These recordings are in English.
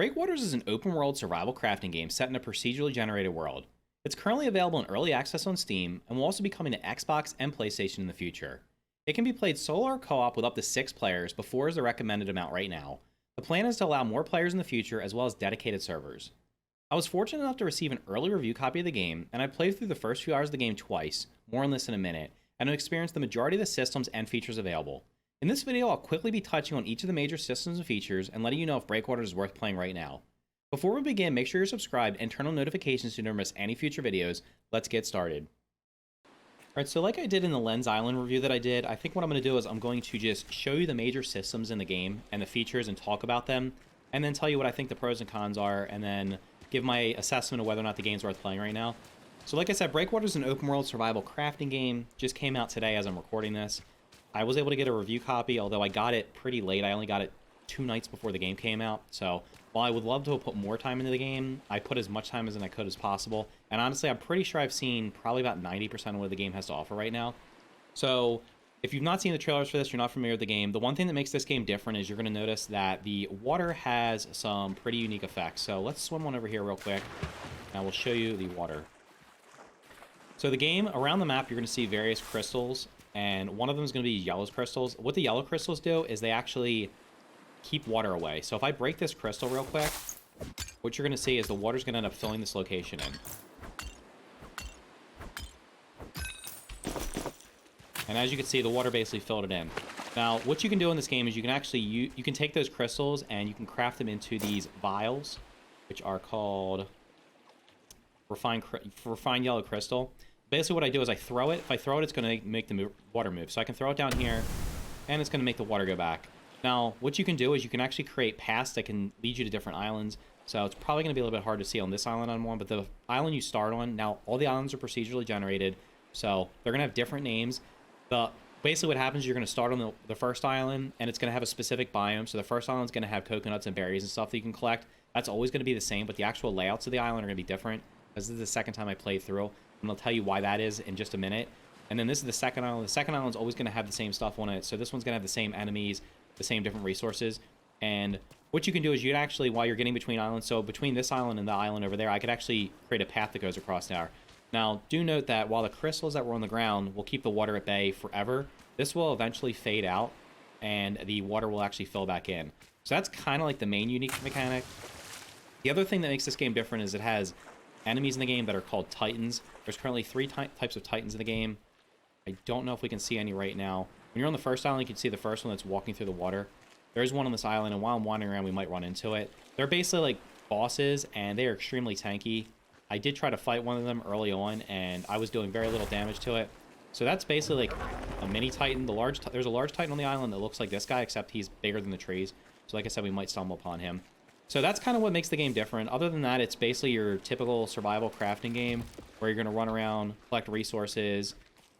Breakwaters is an open-world survival crafting game set in a procedurally generated world. It's currently available in early access on Steam and will also be coming to Xbox and PlayStation in the future. It can be played solo or co-op with up to 6 players, but 4 is the recommended amount right now. The plan is to allow more players in the future as well as dedicated servers. I was fortunate enough to receive an early review copy of the game, and I played through the first few hours of the game twice, more on this in a minute, and have experienced the majority of the systems and features available. In this video, I'll quickly be touching on each of the major systems and features and letting you know if Breakwaters is worth playing right now. Before we begin, make sure you're subscribed and turn on notifications to never miss any future videos. Let's get started. Alright, so like I did in the Lens Island review that I did, I think what I'm going to do is I'm going to just show you the major systems in the game and the features and talk about them, and then tell you what I think the pros and cons are, and then give my assessment of whether or not the game's worth playing right now. So like I said, Breakwaters is an open world survival crafting game, just came out today as I'm recording this. I was able to get a review copy, although I got it pretty late. I only got it 2 nights before the game came out, so while I would love to have put more time into the game, I put as much time as I could as possible. And honestly, I'm pretty sure I've seen probably about 90% of what the game has to offer right now. So if you've not seen the trailers for this, you're not familiar with the game, the one thing that makes this game different is you're going to notice that the water has some pretty unique effects. So let's swim on over here real quick, and I will show you the water. So the game, around the map, you're going to see various crystals, and one of them is going to be yellow crystals. What the yellow crystals do is they actually keep water away. So if I break this crystal real quick, what you're going to see is the water's going to end up filling this location in. And as you can see, the water basically filled it in. Now, what you can do in this game is you can actually, you can take those crystals and you can craft them into these vials, which are called refined yellow crystal. Basically what I do is I throw it. If I throw it, it's going to make the water move. So I can throw it down here, and it's going to make the water go back. Now, what you can do is you can actually create paths that can lead you to different islands. So it's probably going to be a little bit hard to see on this island I'm on, but the island you start on, now all the islands are procedurally generated, so they're going to have different names. Basically what happens is you're going to start on the first island, and it's going to have a specific biome. So the first island's going to have coconuts and berries and stuff that you can collect. That's always going to be the same, but the actual layouts of the island are going to be different. This is the second time I played through, and I'll tell you why that is in just a minute. And then this is the second island. The second island's always going to have the same stuff on it, so this one's going to have the same enemies, the same different resources. And what you can do is you can actually, while you're getting between islands, so between this island and the island over there, I could actually create a path that goes across there. Now, do note that while the crystals that were on the ground will keep the water at bay forever, this will eventually fade out, and the water will actually fill back in. So that's kind of like the main unique mechanic. The other thing that makes this game different is it has enemies in the game that are called Titans. There's currently 3 types of Titans in the game. I don't know if we can see any right now. When you're on the first island, you can see the first one that's walking through the water. There's one on this island, and while I'm wandering around, we might run into it. They're basically like bosses, and they are extremely tanky. I did try to fight one of them early on, and I was doing very little damage to it. So that's basically like a mini Titan. There's a large Titan on the island that looks like this guy, except he's bigger than the trees. So like I said, we might stumble upon him. So that's kind of what makes the game different. Other than that, it's basically your typical survival crafting game where you're going to run around, collect resources,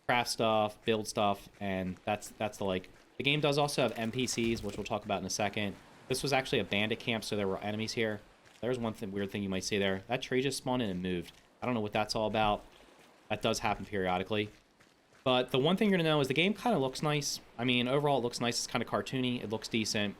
craft stuff, build stuff, and that's the like. The game does also have NPCs, which we'll talk about in a second. This was actually a bandit camp, so there were enemies here. There's one weird thing you might see there. That tree just spawned in and moved. I don't know what that's all about. That does happen periodically. But the one thing you're going to know is the game kind of looks nice. I mean, overall it looks nice. It's kind of cartoony. It looks decent.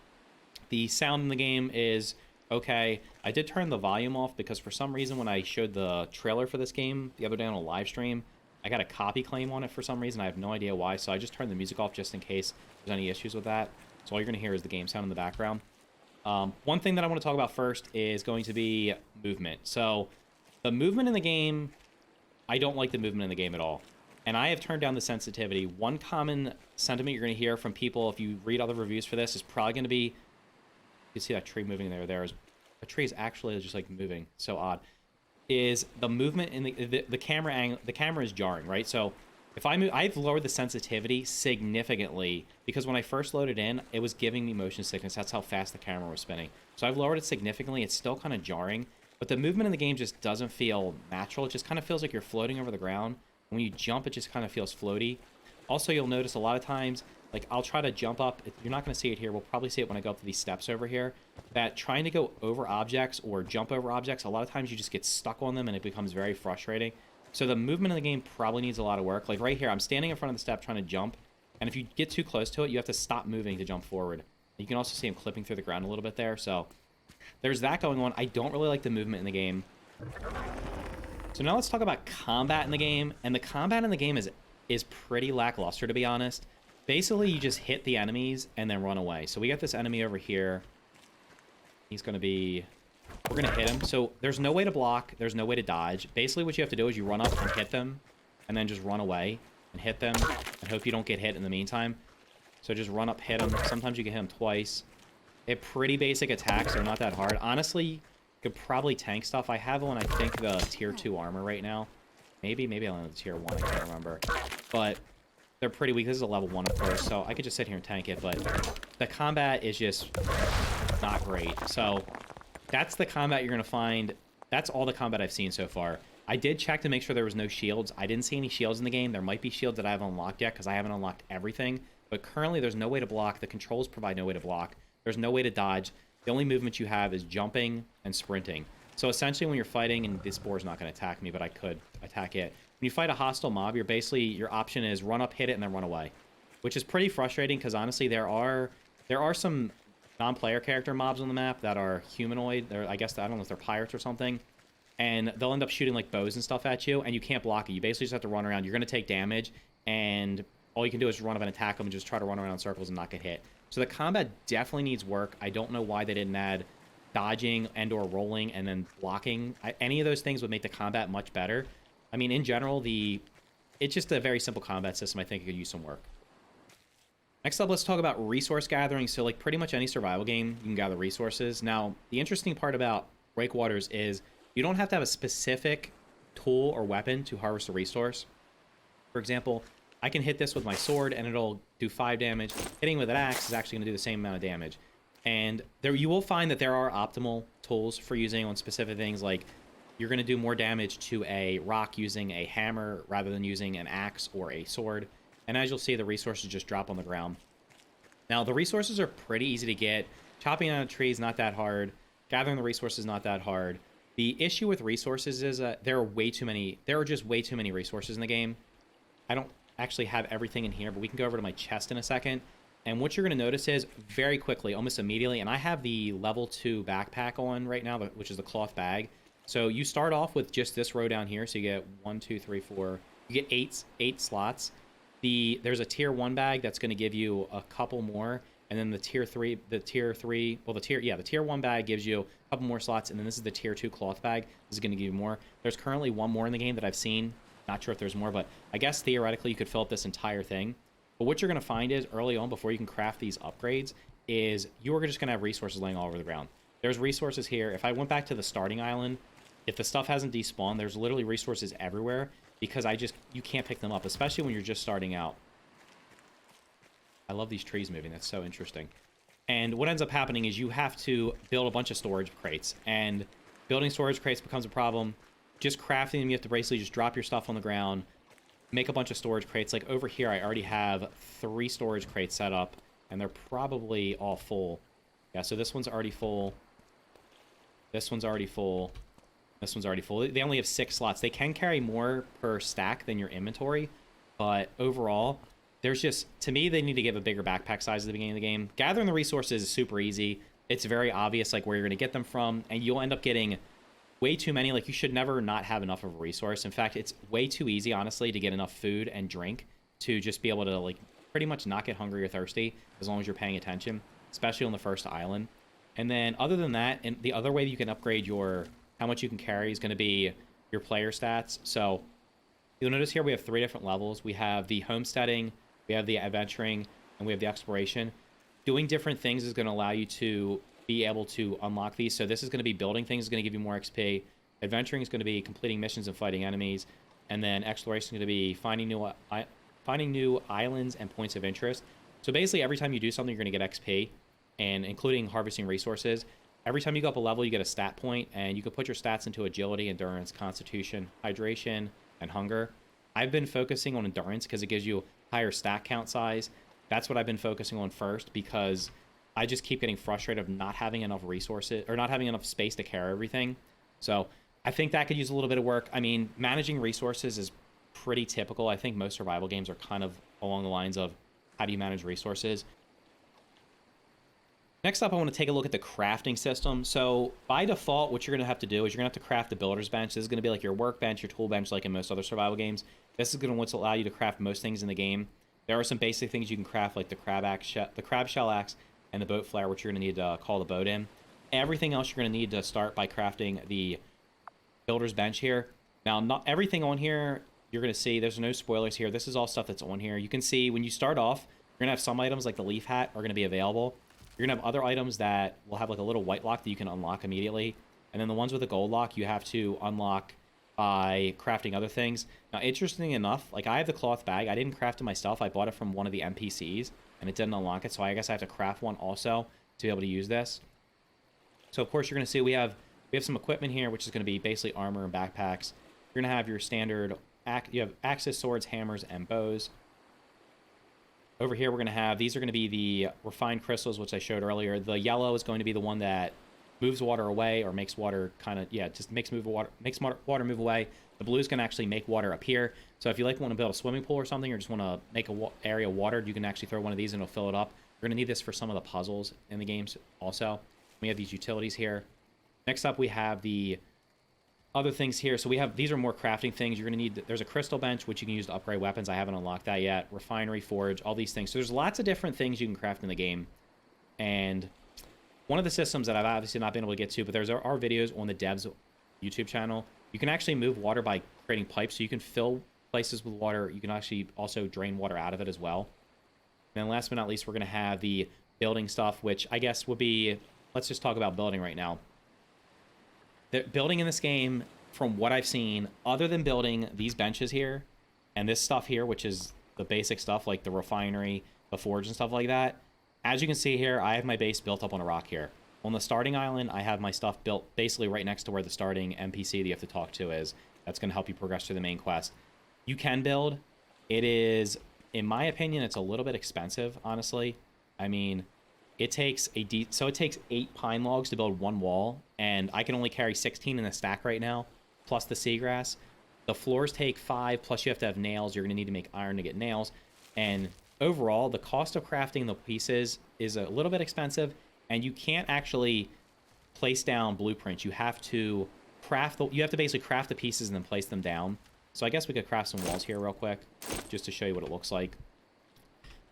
The sound in the game is okay. I did turn the volume off because for some reason when I showed the trailer for this game the other day on a live stream, I got a copy claim on it for some reason. I have no idea why, so I just turned the music off just in case there's any issues with that. So all you're going to hear is the game sound in the background. One thing that I want to talk about first is going to be movement. So the movement in the game, I don't like the movement in the game at all. And I have turned down the sensitivity. One common sentiment you're going to hear from people if you read other reviews for this is probably going to be, you see that tree moving there. A tree is actually just like moving. So odd. Is the movement in the camera angle? The camera is jarring, right? So if I move, I've lowered the sensitivity significantly because when I first loaded in, it was giving me motion sickness. That's how fast the camera was spinning. So I've lowered it significantly. It's still kind of jarring, but the movement in the game just doesn't feel natural. It just kind of feels like you're floating over the ground. When you jump, it just kind of feels floaty. Also, you'll notice a lot of times, like I'll try to jump up. You're not going to see it here. We'll probably see it when I go up to these steps over here. That trying to go over objects or jump over objects, a lot of times you just get stuck on them and it becomes very frustrating. So the movement in the game probably needs a lot of work. Like right here, I'm standing in front of the step trying to jump. And if you get too close to it, you have to stop moving to jump forward. You can also see him clipping through the ground a little bit there. So there's that going on. I don't really like the movement in the game. So now let's talk about combat in the game. And the combat in the game is pretty lackluster, to be honest. Basically, you just hit the enemies and then run away. So we got this enemy over here. He's going to be... We're going to hit him. So there's no way to block. There's no way to dodge. Basically, what you have to do is you run up and hit them, and then just run away and hit them and hope you don't get hit in the meantime. So just run up, hit them. Sometimes you can hit them twice. They're pretty basic attacks. They're not that hard. Honestly, you could probably tank stuff. I have on, I think, the tier 2 armor right now. Maybe I only have the tier 1. I can't remember. But they're pretty weak. This is a level 1, of course, so I could just sit here and tank it. But the combat is just not great. So that's the combat you're going to find. That's all the combat I've seen so far. I did check to make sure there was no shields. I didn't see any shields in the game. There might be shields that I haven't unlocked yet because I haven't unlocked everything. But currently, there's no way to block. The controls provide no way to block. There's no way to dodge. The only movement you have is jumping and sprinting. So essentially, when you're fighting, and this boar's not going to attack me, but I could attack it. When you fight a hostile mob, your option is run up, hit it, and then run away, which is pretty frustrating because honestly, there are some non-player character mobs on the map that are humanoid. I guess I don't know if they're pirates or something, and they'll end up shooting like bows and stuff at you, and you can't block it. You basically just have to run around. You're going to take damage, and all you can do is run up and attack them and just try to run around in circles and not get hit. So the combat definitely needs work. I don't know why they didn't add dodging and or rolling and then blocking. Any of those things would make the combat much better. I mean, in general, it's just a very simple combat system. I think it could use some work. Next up, let's talk about resource gathering. So like pretty much any survival game, you can gather resources. Now, the interesting part about Breakwaters is you don't have to have a specific tool or weapon to harvest a resource. For example, I can hit this with my sword and it'll do 5 damage. Hitting with an axe is actually going to do the same amount of damage. And there you will find that there are optimal tools for using on specific things. Like you're going to do more damage to a rock using a hammer rather than using an axe or a sword. And as you'll see, the resources just drop on the ground. Now, the resources are pretty easy to get. Chopping down a tree is not that hard. Gathering the resources is not that hard. The issue with resources is there are just way too many resources in the game. I don't actually have everything in here, but we can go over to my chest in a second. And what you're going to notice is very quickly, almost immediately, and I have the level 2 backpack on right now, which is the cloth bag. So you start off with just this row down here. So you get 1, 2, 3, 4. You get eight slots. There's a tier 1 bag that's going to give you a couple more. And then the tier 1 bag gives you a couple more slots. And then this is the tier 2 cloth bag. This is going to give you more. There's currently one more in the game that I've seen. Not sure if there's more, but I guess theoretically you could fill up this entire thing. But what you're going to find is early on, before you can craft these upgrades, is you're just going to have resources laying all over the ground. There's resources here. If I went back to the starting island, if the stuff hasn't despawned, there's literally resources everywhere because you can't pick them up, especially when you're just starting out. I love these trees moving. That's so interesting. And what ends up happening is you have to build a bunch of storage crates, and building storage crates becomes a problem. Just crafting them, you have to basically just drop your stuff on the ground, make a bunch of storage crates. Like over here, I already have 3 storage crates set up, and they're probably all full. Yeah, so this one's already full. This one's already full. This one's already full. They only have 6 slots. They can carry more per stack than your inventory, but overall, there's just, to me, they need to give a bigger backpack size at the beginning of the game. Gathering the resources is super easy. It's very obvious like where you're going to get them from, and you'll end up getting way too many. Like, you should never not have enough of a resource. In fact, it's way too easy, honestly, to get enough food and drink to just be able to, like, pretty much not get hungry or thirsty as long as you're paying attention, especially on the first island. And then other than that, and the other way that you can upgrade how much you can carry is going to be your player stats. So you'll notice here we have 3 different levels. We have the homesteading, we have the adventuring, and we have the exploration. Doing different things is going to allow you to be able to unlock these. So this is going to be building things, is going to give you more XP. Adventuring is going to be completing missions and fighting enemies. And then exploration is going to be finding new islands and points of interest. So basically every time you do something, you're going to get XP, and including harvesting resources. Every time you go up a level, you get a stat point, and you can put your stats into agility, endurance, constitution, hydration, and hunger. I've been focusing on endurance because it gives you higher stat count size. That's what I've been focusing on first, because I just keep getting frustrated of not having enough resources or not having enough space to carry everything. So I think that could use a little bit of work. I mean, managing resources is pretty typical. I think most survival games are kind of along the lines of how do you manage resources. Next up, I want to take a look at the crafting system. So by default, what you're going to have to do is you're going to have to craft the builder's bench. This is going to be like your workbench, your tool bench, like in most other survival games. This is going to allow you to craft most things in the game. There are some basic things you can craft, like the crab shell axe, and the boat flare, which you're going to need to call the boat in. Everything else you're going to need to start by crafting the builder's bench here. Now, not everything on here you're going to see. There's no spoilers here. This is all stuff that's on here. You can see when you start off, you're going to have some items like the leaf hat are going to be available. You're going to have other items that will have like a little white lock that you can unlock immediately. And then the ones with the gold lock, you have to unlock by crafting other things. Now, interesting enough, like I have the cloth bag. I didn't craft it myself. I bought it from one of the NPCs, and it didn't unlock it. So I guess I have to craft one also to be able to use this. So, of course, you're going to see we have some equipment here, which is going to be basically armor and backpacks. You're going to have your standard, you have axes, swords, hammers, and bows. Over here, we're going to have, these are going to be the refined crystals, which I showed earlier. The yellow is going to be the one that moves water away, or makes water kind of, yeah, just makes water move away. The blue is going to actually make water appear. So if you like want to build a swimming pool or something, or just want to make an area watered, you can actually throw one of these and it'll fill it up. You're going to need this for some of the puzzles in the games also. We have these utilities here. Next up, we have the other things here. So we have, these are more crafting things. You're going to need, there's a crystal bench, which you can use to upgrade weapons. I haven't unlocked that yet. Refinery, forge, all these things. So there's lots of different things you can craft in the game. And one of the systems that I've obviously not been able to get to, but there are videos on the devs YouTube channel. You can actually move water by creating pipes. So you can fill places with water. You can actually also drain water out of it as well. And then last but not least, we're going to have the building stuff, which I guess would be, let's just talk about building right now. The building in this game, from what I've seen, other than building these benches here and this stuff here, which is the basic stuff like the refinery, the forge, and stuff like that, as you can see here, I have my base built up on a rock here. On the starting island, I have my stuff built basically right next to where the starting NPC that you have to talk to is. That's going to help you progress through the main quest. You can build. It is, in my opinion, it's a little bit expensive, honestly. I mean, it takes so it takes 8 pine logs to build one wall, and I can only carry 16 in the stack right now, plus the seagrass. The floors take 5, plus you have to have nails. You're going to need to make iron to get nails. And overall, the cost of crafting the pieces is a little bit expensive, and you can't actually place down blueprints. You have to you have to basically craft the pieces and then place them down. So I guess we could craft some walls here real quick, just to show you what it looks like.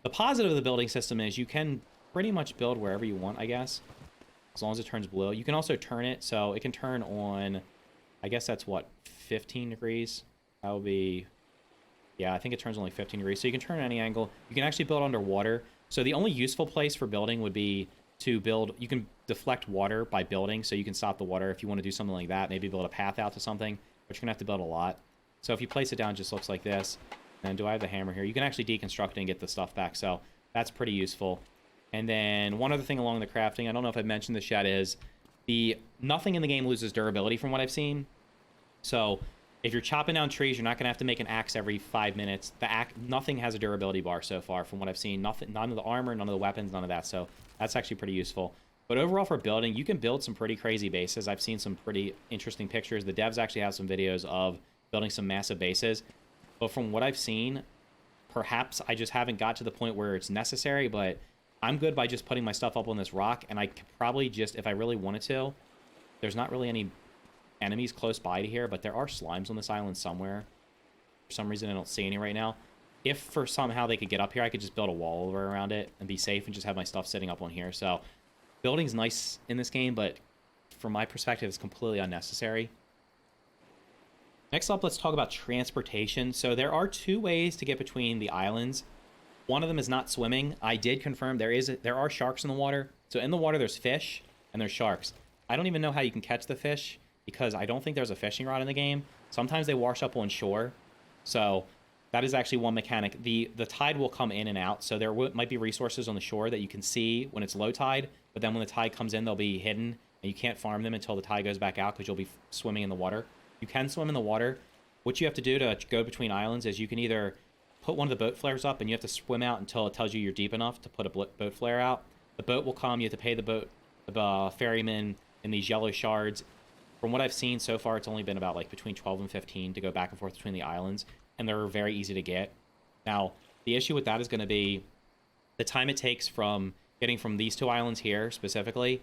The positive of the building system is you can pretty much build wherever you want, I guess, as long as it turns blue. You can also turn it, so it can turn on, I guess that's what, 15 degrees? That would be, yeah, I think it turns only 15 degrees. So you can turn at any angle. You can actually build underwater. So the only useful place for building would be to build, you can deflect water by building, so you can stop the water if you want to do something like that, maybe build a path out to something, but you're going to have to build a lot. So if you place it down, it just looks like this. And do I have the hammer here? You can actually deconstruct it and get the stuff back, so that's pretty useful. And then one other thing along the crafting, I don't know if I've mentioned this yet, is nothing in the game loses durability from what I've seen. So if you're chopping down trees, you're not going to have to make an axe every 5 minutes. Nothing has a durability bar so far from what I've seen. None of the armor, none of the weapons, none of that. So that's actually pretty useful. But overall for building, you can build some pretty crazy bases. I've seen some pretty interesting pictures. The devs actually have some videos of building some massive bases. But from what I've seen, perhaps I just haven't got to the point where it's necessary, but I'm good by just putting my stuff up on this rock, and I could probably just, if I really wanted to, there's not really any enemies close by to here, but there are slimes on this island somewhere. For some reason, I don't see any right now. If for somehow they could get up here, I could just build a wall over around it and be safe and just have my stuff sitting up on here. So building's nice in this game, but from my perspective, it's completely unnecessary. Next up, let's talk about transportation. So there are 2 ways to get between the islands. One of them is not swimming. I did confirm there are sharks in the water. So in the water, there's fish and there's sharks. I don't even know how you can catch the fish because I don't think there's a fishing rod in the game. Sometimes they wash up on shore. So that is actually one mechanic. The tide will come in and out. So there might be resources on the shore that you can see when it's low tide. But then when the tide comes in, they'll be hidden. And you can't farm them until the tide goes back out because you'll be swimming in the water. You can swim in the water. What you have to do to go between islands is you can either put one of the boat flares up, and you have to swim out until it tells you you're deep enough to put a boat flare out. The boat will come. You have to pay the ferryman in these yellow shards. From what I've seen so far, it's only been about like between 12 and 15 to go back and forth between the islands, and they're very easy to get. Now, the issue with that is going to be the time it takes from getting from these 2 islands here specifically,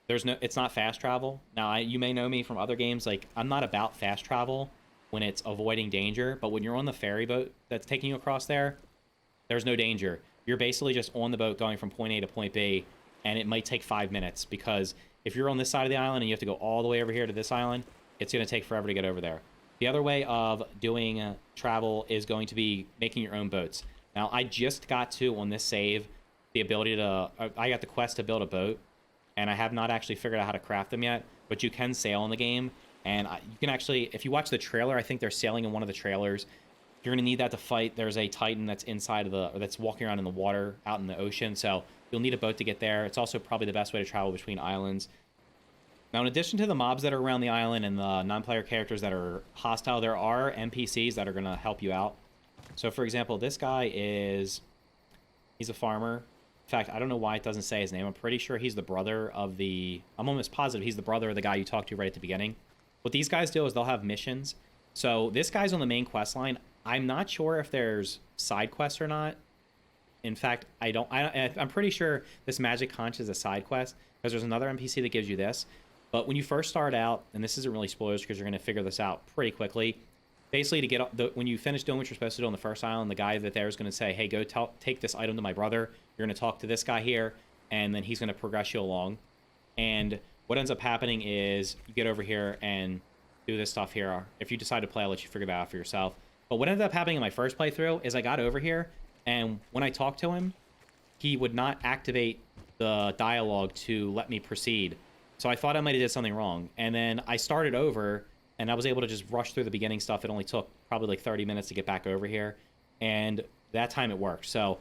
it's not fast travel. Now, you may know me from other games. Like, I'm not about fast travel when it's avoiding danger, but when you're on the ferry boat that's taking you across there, there's no danger. You're basically just on the boat going from point A to point B, and it might take 5 minutes, because if you're on this side of the island and you have to go all the way over here to this island, it's going to take forever to get over there. The other way of doing travel is going to be making your own boats. Now, I just got to, on this save, the ability to... I got the quest to build a boat, and I have not actually figured out how to craft them yet, but you can sail in the game, and you can actually... If you watch the trailer, I think they're sailing in one of the trailers. You're going to need that to fight. There's a Titan that's inside of the... or that's walking around in the water out in the ocean, so you'll need a boat to get there. It's also probably the best way to travel between islands. Now, in addition to the mobs that are around the island and the non-player characters that are hostile, there are NPCs that are going to help you out. So, for example, this guy is... he's a farmer. In fact, I don't know why it doesn't say his name. I'm pretty sure he's the brother of the... I'm almost positive he's the brother of the guy you talked to right at the beginning. What these guys do is they'll have missions. So, this guy's on the main quest line. I'm not sure if there's side quests or not. In fact, I'm pretty sure this Magic Conch is a side quest, because there's another NPC that gives you this. But when you first start out, and this isn't really spoilers because you're going to figure this out pretty quickly, basically to get when you finish doing what you're supposed to do on the first island, the guy that there is going to say, hey, go take this item to my brother. You're going to talk to this guy here, and then he's going to progress you along. And what ends up happening is you get over here and do this stuff here. If you decide to play, I'll let you figure that out for yourself. But what ended up happening in my first playthrough is I got over here, and when I talked to him, he would not activate the dialogue to let me proceed. So I thought I might have did something wrong. And then I started over, and I was able to just rush through the beginning stuff. It only took probably like 30 minutes to get back over here. And that time it worked. So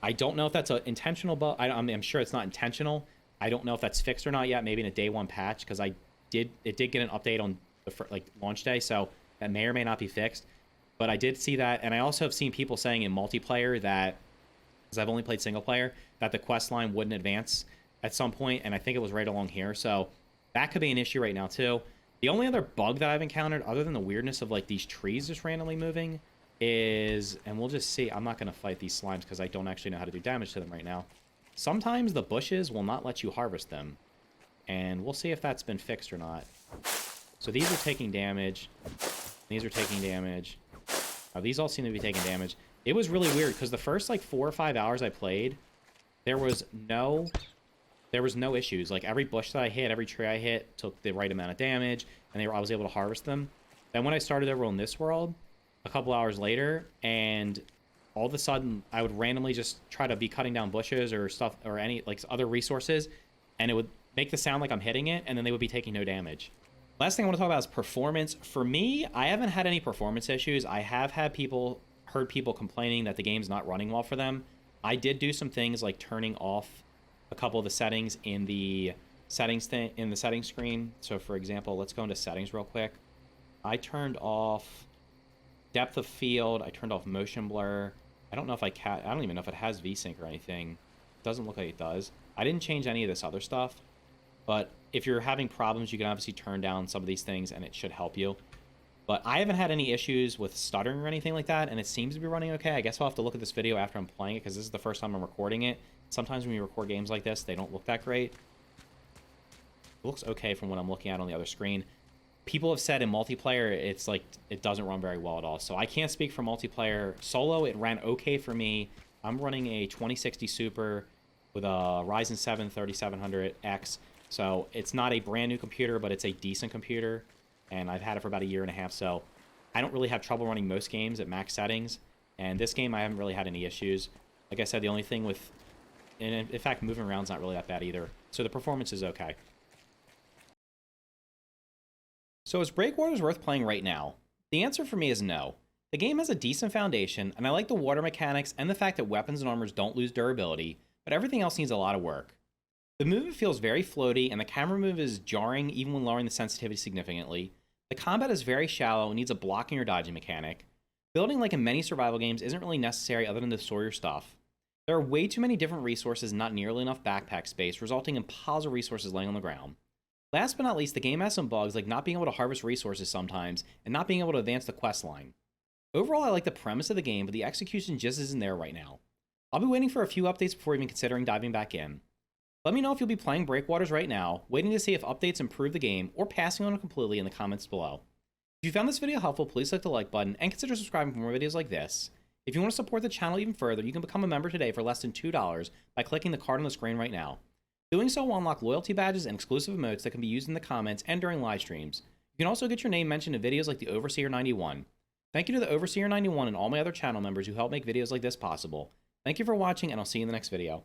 I don't know if that's an intentional bug. I'm sure it's not intentional. I don't know if that's fixed or not yet. Maybe in a day 1 patch, because it did get an update on the launch day. So that may or may not be fixed. But I did see that. And I also have seen people saying in multiplayer that, because I've only played single player, that the quest line wouldn't advance at some point, and I think it was right along here, so that could be an issue right now too. The only other bug that I've encountered, other than the weirdness of like these trees just randomly moving, is, and we'll just see, I'm not going to fight these slimes because I don't actually know how to do damage to them right now. Sometimes the bushes will not let you harvest them, and we'll see if that's been fixed or not. So these are taking damage, these are taking damage. These all seem to be taking damage. It was really weird because the first like 4 or 5 hours I played, there was no issues. Like every bush that I hit, every tree I hit took the right amount of damage, and I was able to harvest them. Then when I started over on this world, a couple hours later, and all of a sudden I would randomly just try to be cutting down bushes or stuff or any like other resources, and it would make the sound like I'm hitting it, and then they would be taking no damage. Last thing I want to talk about is performance. For me, I haven't had any performance issues. I have heard people complaining that the game's not running well for them. I did do some things like turning off a couple of the settings in the settings screen. So for example, let's go into settings real quick. I turned off depth of field. I turned off motion blur. I don't know if I don't even know if it has VSync or anything. It doesn't look like it does. I didn't change any of this other stuff, but if you're having problems, you can obviously turn down some of these things and it should help you. But I haven't had any issues with stuttering or anything like that, and it seems to be running okay. I guess I'll have to look at this video after I'm playing it, because this is the first time I'm recording it. Sometimes when you record games like this, they don't look that great. It looks okay from what I'm looking at on the other screen. People have said in multiplayer, it's like, it doesn't run very well at all. So I can't speak for multiplayer. Solo, it ran okay for me. I'm running a 2060 Super with a Ryzen 7 3700X. So it's not a brand new computer, but it's a decent computer. And I've had it for about a year and a half, so I don't really have trouble running most games at max settings. And this game, I haven't really had any issues. Like I said, the only thing with... and in fact, moving around is not really that bad either. So the performance is okay. So is Breakwaters worth playing right now? The answer for me is no. The game has a decent foundation, and I like the water mechanics and the fact that weapons and armors don't lose durability, but everything else needs a lot of work. The movement feels very floaty, and the camera move is jarring even when lowering the sensitivity significantly. The combat is very shallow and needs a blocking or dodging mechanic. Building, like in many survival games, isn't really necessary other than to store your stuff. There are way too many different resources and not nearly enough backpack space, resulting in piles of resources laying on the ground. Last but not least, the game has some bugs like not being able to harvest resources sometimes, and not being able to advance the quest line. Overall, I like the premise of the game, but the execution just isn't there right now. I'll be waiting for a few updates before even considering diving back in. Let me know if you'll be playing Breakwaters right now, waiting to see if updates improve the game, or passing on it completely in the comments below. If you found this video helpful, please click the like button and consider subscribing for more videos like this. If you want to support the channel even further, you can become a member today for less than $2 by clicking the card on the screen right now. Doing so will unlock loyalty badges and exclusive emotes that can be used in the comments and during live streams. You can also get your name mentioned in videos like the Overseer 91. Thank you to the Overseer 91 and all my other channel members who help make videos like this possible. Thank you for watching, and I'll see you in the next video.